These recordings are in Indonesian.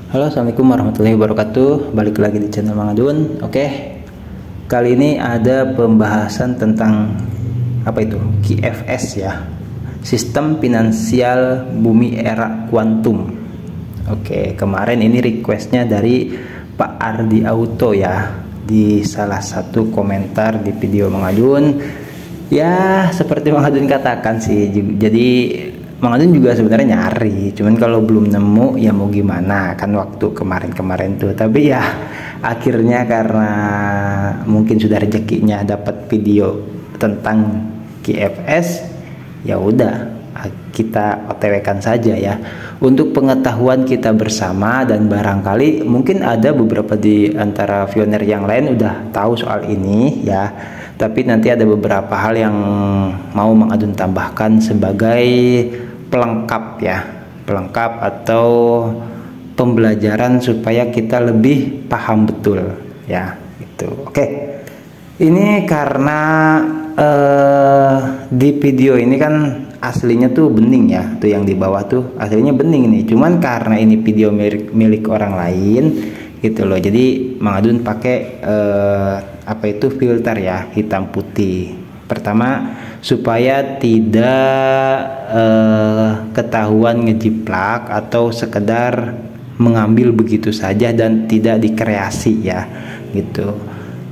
Halo, assalamualaikum warahmatullahi wabarakatuh. Balik lagi di channel Mang Adun. Oke, kali ini ada pembahasan tentang apa itu QFS ya, Sistem Finansial Bumi Era Kuantum. Oke, kemarin ini requestnya dari Pak Ardi Auto ya, di salah satu komentar di video Mang Adun. Ya, seperti Mang Adun katakan sih, jadi Mang Adun juga sebenarnya nyari, cuman kalau belum nemu ya mau gimana, kan waktu kemarin-kemarin tuh. Tapi ya akhirnya karena mungkin sudah rezekinya dapat video tentang QFS, ya udah kita OTW-kan saja ya, untuk pengetahuan kita bersama, dan barangkali mungkin ada beberapa di antara pioner yang lain udah tahu soal ini ya. Tapi nanti ada beberapa hal yang mau Mang Adun tambahkan sebagai pelengkap ya, pelengkap atau pembelajaran supaya kita lebih paham betul ya, itu. Oke, ini karena di video ini kan aslinya tuh bening ya, tuh yang di bawah tuh aslinya bening nih, cuman karena ini video milik orang lain gitu loh, jadi Mang Adun pakai apa itu filter ya, hitam putih. Pertama supaya tidak ketahuan ngejiplak atau sekedar mengambil begitu saja dan tidak dikreasi ya gitu.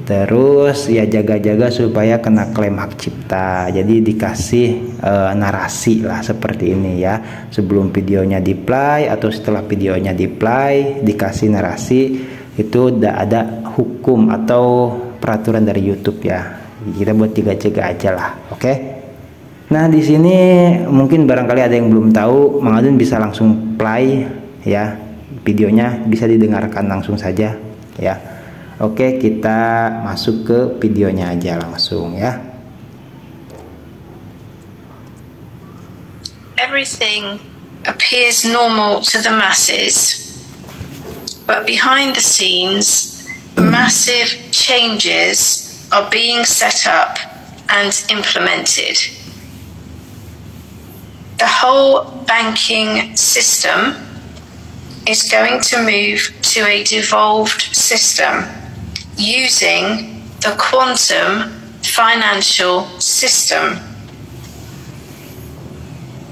Terus ya jaga-jaga supaya kena klaim hak cipta, jadi dikasih narasi lah seperti ini ya, sebelum videonya di play atau setelah videonya di play dikasih narasi. Itu udah ada hukum atau peraturan dari YouTube ya, kita buat jaga-jaga aja lah. Oke. Nah, di sini mungkin barangkali ada yang belum tahu, Mang Adun bisa langsung play ya, videonya bisa didengarkan langsung saja ya. Oke, kita masuk ke videonya aja langsung ya. Everything appears normal to the masses, but behind the scenes, massive changes are being set up and implemented. The whole banking system is going to move to a devolved system using the quantum financial system.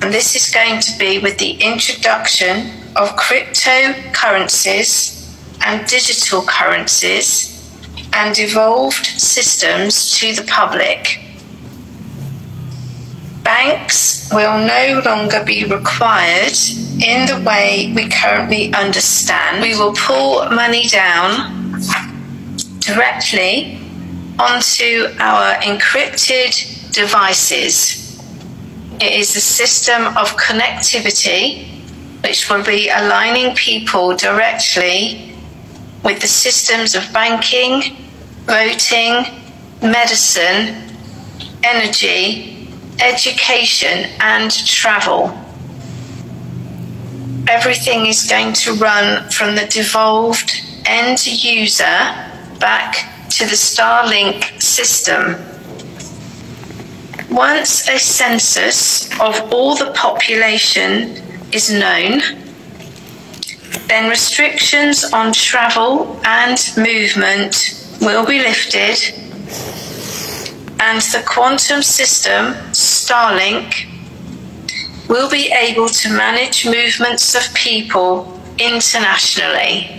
And this is going to be with the introduction of cryptocurrencies and digital currencies and evolved systems to the public. Banks will no longer be required in the way we currently understand. We will pull money down directly onto our encrypted devices. It is a system of connectivity which will be aligning people directly with the systems of banking, voting, medicine, energy, education, and travel. Everything is going to run from the devolved end user back to the Starlink system. Once a census of all the population is known, then restrictions on travel and movement will be lifted, and the quantum system, Starlink, will be able to manage movements of people internationally.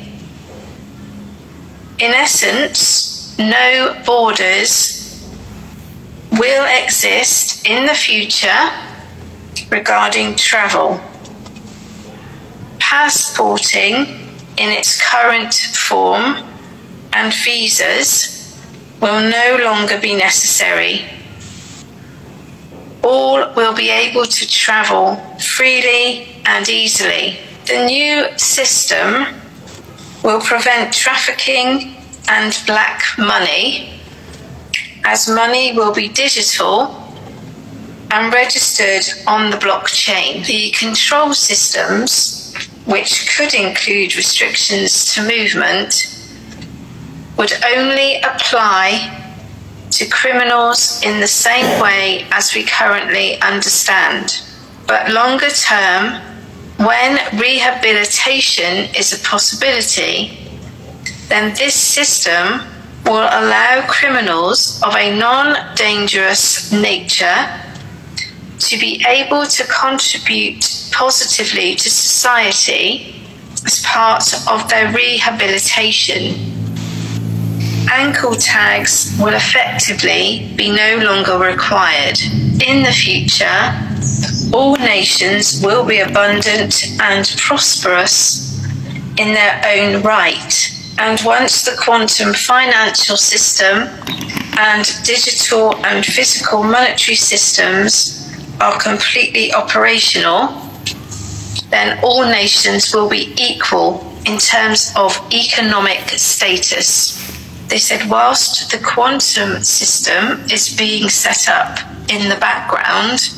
In essence, no borders will exist in the future regarding travel. Passporting in its current form and visas will no longer be necessary. All will be able to travel freely and easily. The new system will prevent trafficking and black money, as money will be digital and registered on the blockchain. The control systems, which could include restrictions to movement, would only apply to criminals in the same way as we currently understand. But longer term, When rehabilitation is a possibility, then this system will allow criminals of a non-dangerous nature to be able to contribute positively to society as part of their rehabilitation. Ankle tags will effectively be no longer required. In the future, all nations will be abundant and prosperous in their own right. And once the quantum financial system and digital and physical monetary systems are completely operational, then all nations will be equal in terms of economic status. They said whilst the quantum system is being set up in the background,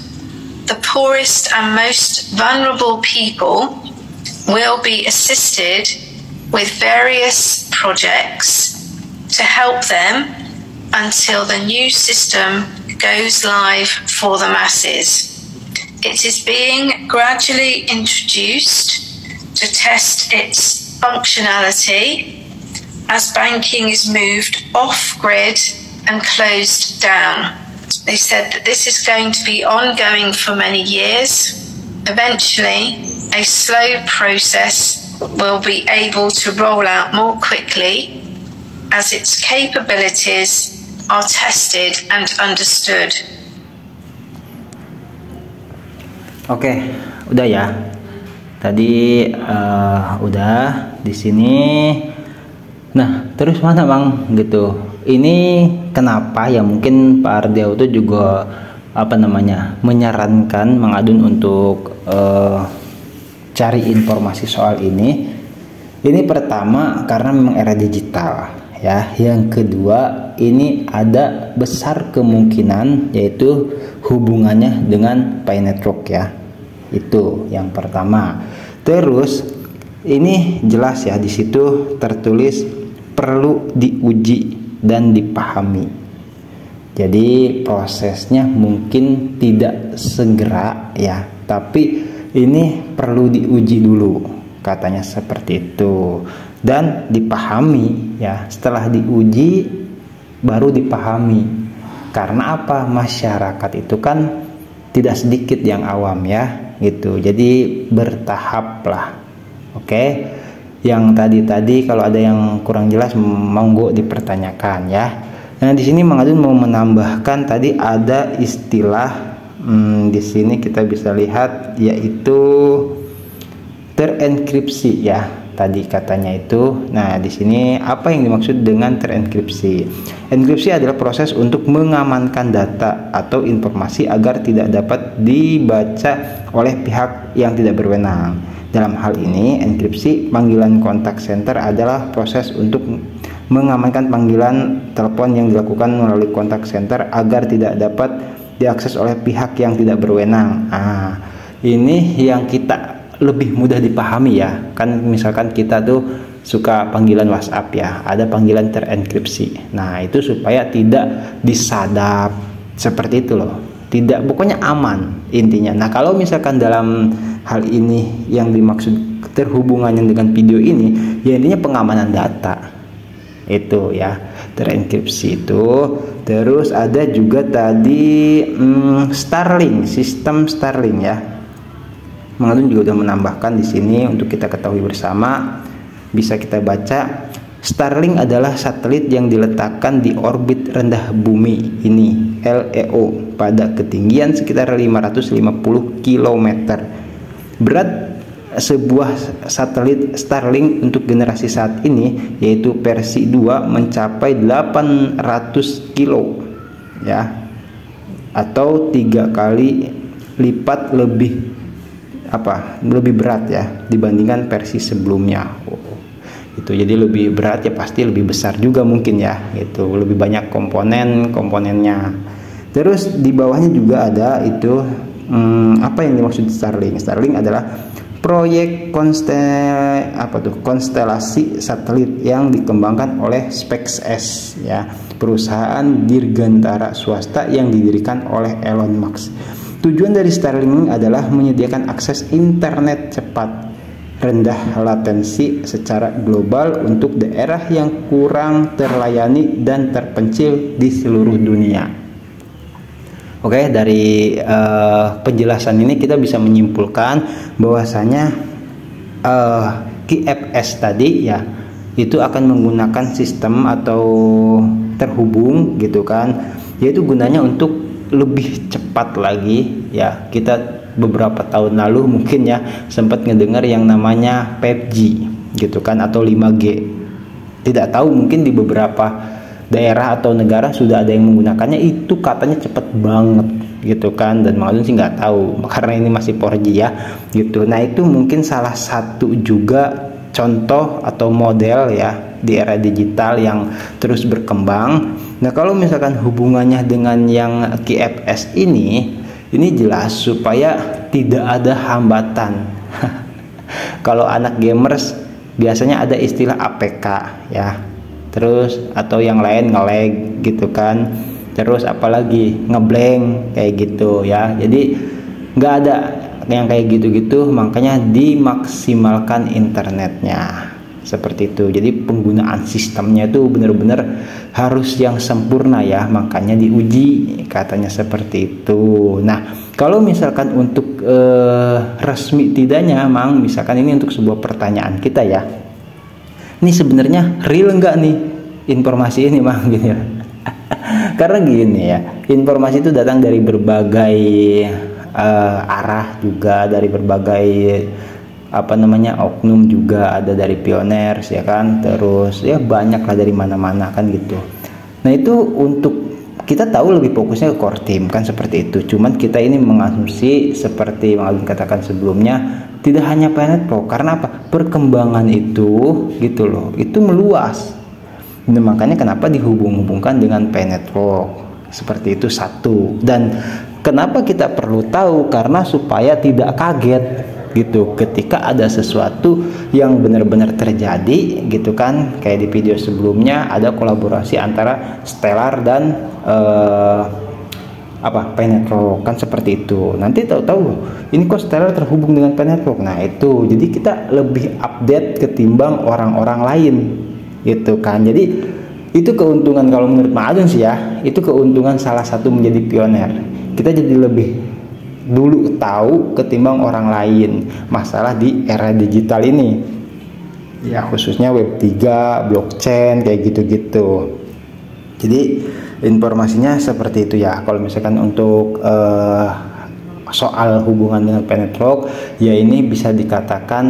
the poorest and most vulnerable people will be assisted with various projects to help them until the new system goes live for the masses. It is being gradually introduced to test its functionality as banking is moved off-grid and closed down. They said that this is going to be ongoing for many years. Eventually, a slow process will be able to roll out more quickly as its capabilities are tested and understood. Oke, udah ya. Tadi udah di sini. Nah, terus mana Bang gitu? Ini kenapa ya mungkin Pak Ardiau itu juga menyarankan Mang Adun untuk cari informasi soal ini. Ini pertama karena memang era digital ya. Yang kedua, ini ada besar kemungkinan yaitu hubungannya dengan Pi Network ya. Itu yang pertama. Terus ini jelas ya, di situ tertulis perlu diuji dan dipahami. Jadi prosesnya mungkin tidak segera ya, tapi ini perlu diuji dulu, katanya seperti itu, dan dipahami ya. Setelah diuji baru dipahami. Karena apa? Masyarakat itu kan tidak sedikit yang awam ya, gitu. Jadi bertahap lah. Oke. Yang tadi kalau ada yang kurang jelas monggo dipertanyakan ya. Nah, di sini Mang Adun mau menambahkan tadi ada istilah di sini kita bisa lihat yaitu terenkripsi ya. Tadi katanya itu. Nah, di sini apa yang dimaksud dengan terenkripsi? Enkripsi adalah proses untuk mengamankan data atau informasi agar tidak dapat dibaca oleh pihak yang tidak berwenang. Dalam hal ini, enkripsi panggilan kontak center adalah proses untuk mengamankan panggilan telepon yang dilakukan melalui kontak center agar tidak dapat diakses oleh pihak yang tidak berwenang. Nah, ini yang kita lebih mudah dipahami ya. Kan misalkan kita tuh suka panggilan WhatsApp ya, ada panggilan terenkripsi. Nah, itu supaya tidak disadap seperti itu loh. Tidak, pokoknya aman intinya. Nah, kalau misalkan dalam hal ini yang dimaksud terhubungannya dengan video ini, ya intinya pengamanan data itu ya, terenkripsi itu. Terus ada juga tadi Starlink, sistem Starlink ya. Mang Adun juga udah menambahkan di sini untuk kita ketahui bersama, bisa kita baca. Starlink adalah satelit yang diletakkan di orbit rendah bumi ini, LEO, pada ketinggian sekitar 550 km. Berat sebuah satelit Starlink untuk generasi saat ini yaitu versi 2 mencapai 800 kilo ya, atau 3 kali lipat lebih berat ya dibandingkan versi sebelumnya. Itu jadi lebih berat ya, pasti lebih besar juga mungkin ya, gitu, lebih banyak komponennya. Terus di bawahnya juga ada itu apa yang dimaksud Starlink? Starlink adalah proyek konstelasi satelit yang dikembangkan oleh SpaceX ya, perusahaan dirgantara swasta yang didirikan oleh Elon Musk. Tujuan dari Starlink adalah menyediakan akses internet cepat, rendah latensi secara global untuk daerah yang kurang terlayani dan terpencil di seluruh dunia. Oke, dari penjelasan ini kita bisa menyimpulkan bahwasanya QFS tadi ya itu akan menggunakan sistem atau terhubung gitu kan, yaitu gunanya untuk lebih cepat lagi ya. Kita beberapa tahun lalu mungkin ya sempat ngedengar yang namanya 5G gitu kan, atau 5G. Tidak tahu, mungkin di beberapa daerah atau negara sudah ada yang menggunakannya, itu katanya cepet banget gitu kan, dan Mang Adun sih nggak tahu karena ini masih 4G ya gitu. Nah itu mungkin salah satu juga contoh atau model ya di era digital yang terus berkembang. Nah kalau misalkan hubungannya dengan yang QFS ini jelas supaya tidak ada hambatan. Kalau anak gamers biasanya ada istilah APK ya, terus atau yang lain nge-lag gitu kan, terus apalagi ngeblank kayak gitu ya. Jadi nggak ada yang kayak gitu-gitu, makanya dimaksimalkan internetnya seperti itu. Jadi penggunaan sistemnya itu benar-benar harus yang sempurna ya, makanya diuji katanya seperti itu. Nah kalau misalkan untuk resmi tidaknya Mang, misalkan ini untuk sebuah pertanyaan kita ya, ini sebenarnya real enggak nih informasi ini Mang gitu ya. Karena gini ya, informasi itu datang dari berbagai arah juga, dari berbagai oknum juga, ada dari Pioners ya kan, terus ya banyak lah dari mana-mana kan gitu. Nah itu untuk kita tahu lebih fokusnya ke core team kan seperti itu. Cuman kita ini mengasumsi seperti Mang Adun katakan sebelumnya, tidak hanya Planet Pro. Karena apa? Perkembangan itu gitu loh, itu meluas. Nah, makanya kenapa dihubung-hubungkan dengan Planet Pro seperti itu satu. Dan kenapa kita perlu tahu? Karena supaya tidak kaget gitu ketika ada sesuatu yang benar-benar terjadi gitu kan. Kayak di video sebelumnya ada kolaborasi antara Stellar dan Planet Rock kan seperti itu. Nanti tahu-tahu ini kok Stellar terhubung dengan Planet Rock. Nah itu jadi kita lebih update ketimbang orang-orang lain gitu kan. Jadi itu keuntungan kalau menurut Mang Adun sih ya, itu keuntungan salah satu menjadi pioner. Kita jadi lebih dulu tahu ketimbang orang lain masalah di era digital ini ya, khususnya Web 3, blockchain kayak gitu-gitu. Jadi informasinya seperti itu ya. Kalau misalkan untuk soal hubungan dengan Planet Rock ya, ini bisa dikatakan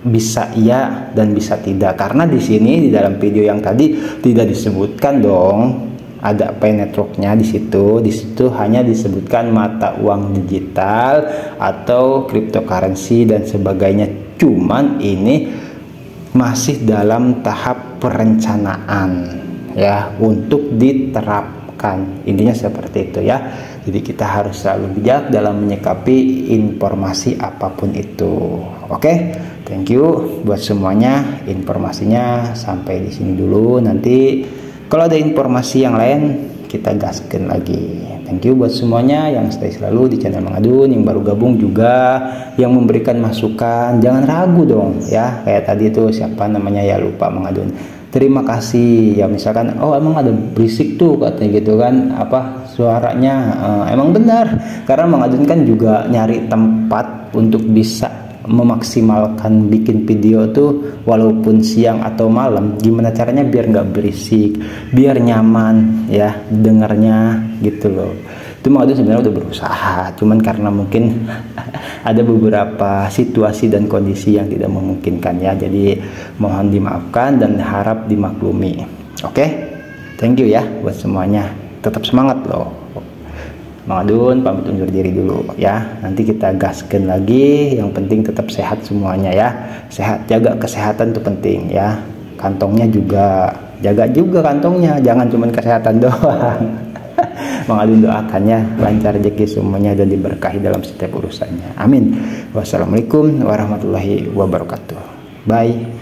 bisa iya dan bisa tidak, karena di sini di dalam video yang tadi tidak disebutkan dong ada Planet Rock-nya di situ hanya disebutkan mata uang digital atau cryptocurrency dan sebagainya. Cuman ini masih dalam tahap perencanaan ya untuk diterapkan, intinya seperti itu ya. Jadi kita harus selalu bijak dalam menyikapi informasi apapun itu. Oke, thank you buat semuanya, informasinya sampai di sini dulu. Nanti kalau ada informasi yang lain kita gaskan lagi. Thank you buat semuanya yang stay selalu di channel Mang Adun, yang baru gabung juga, yang memberikan masukan, jangan ragu dong ya. Kayak tadi tuh siapa namanya ya, lupa Mang Adun. Terima kasih ya, misalkan oh emang ada berisik tuh katanya gitu kan, suaranya emang benar, karena Mang Adun kan juga nyari tempat untuk bisa memaksimalkan bikin video tuh walaupun siang atau malam, gimana caranya biar nggak berisik, biar nyaman ya dengarnya gitu loh. Itu Mang Adun sebenarnya udah berusaha, cuman karena mungkin ada beberapa situasi dan kondisi yang tidak memungkinkan ya, jadi mohon dimaafkan dan harap dimaklumi. Oke, thank you ya buat semuanya, tetap semangat loh. Mang Adun pamit undur diri dulu ya, nanti kita gaskan lagi. Yang penting tetap sehat semuanya ya, sehat, jaga kesehatan itu penting ya. Kantongnya juga, jaga juga kantongnya, jangan cuma kesehatan doang. Mang Adun doakannya lancar rezeki semuanya dan diberkahi dalam setiap urusannya, amin. Wassalamualaikum warahmatullahi wabarakatuh. Bye.